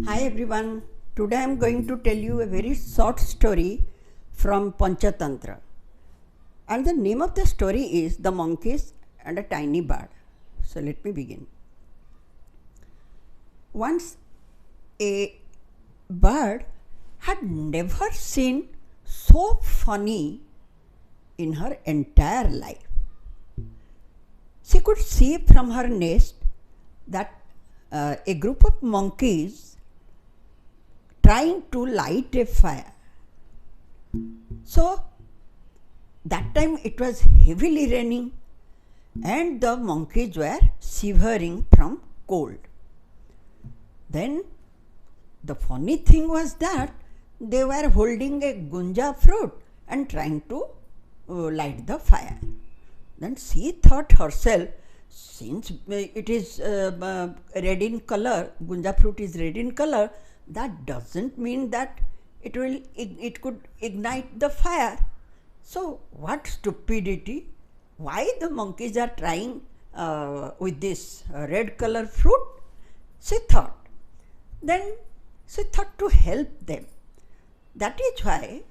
Hi everyone, today I am going to tell you a very short story from Panchatantra. And the name of the story is The Monkeys and a Tiny Bird. So let me begin. Once a bird had never seen so funny in her entire life. She could see from her nest that a group of monkeys trying to light a fire. So that time it was heavily raining and the monkeys were shivering from cold. Then the funny thing was that they were holding a gunja fruit and trying to light the fire. Then she thought herself, since it is red in color, gunja fruit is red in color, that doesn't mean that it could ignite the fire. So what stupidity! Why the monkeys are trying with this red color fruit? She thought. Then she thought to help them. That is why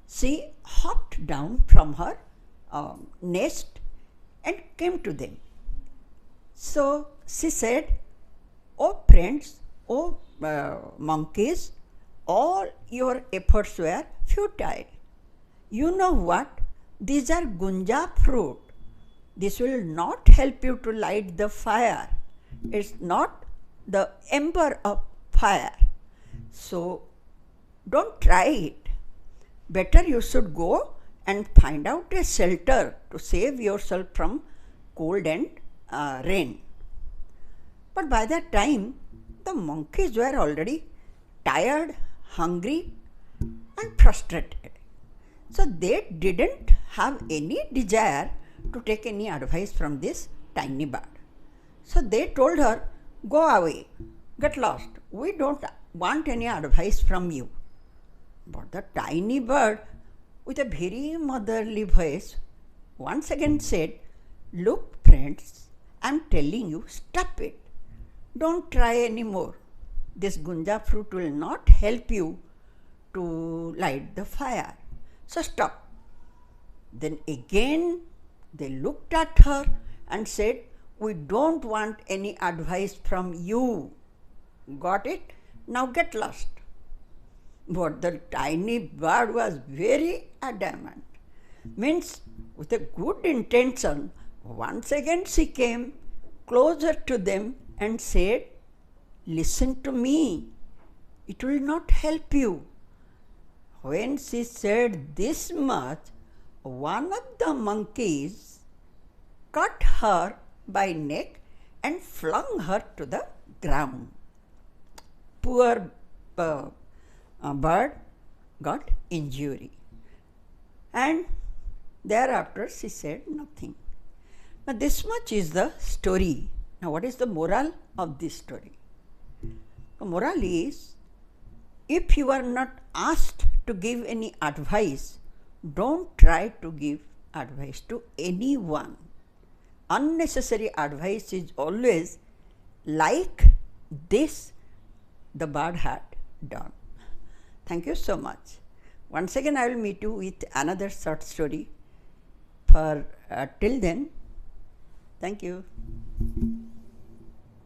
she hopped down from her nest and came to them. So she said, "Oh friends, oh monkeys, all your efforts were futile. You know what? These are gunja fruit. This will not help you to light the fire. It's not the ember of fire. So don't try it. Better you should go and find out a shelter to save yourself from cold and rain." But by that time, the monkeys were already tired, hungry, and frustrated. So they didn't have any desire to take any advice from this tiny bird. So they told her, "Go away, get lost. We don't want any advice from you." But the tiny bird, with a very motherly voice, once again said, "Look, friends, I'm telling you, stop it. Don't try anymore. This gunja fruit will not help you to light the fire. So stop." Then again they looked at her and said, "We don't want any advice from you. Got it? Now get lost." But the tiny bird was very adamant. Means with a good intention, once again she came closer to them and said, "Listen to me. It will not help you." When she said this much, one of the monkeys cut her by neck and flung her to the ground. Poor bird got injury. And thereafter she said nothing. Now this much is the story. Now what is the moral of this story? The moral is, if you are not asked to give any advice, don't try to give advice to anyone. Unnecessary advice is always like this the bird had done. Thank you so much. Once again I will meet you with another short story. Till then, thank you.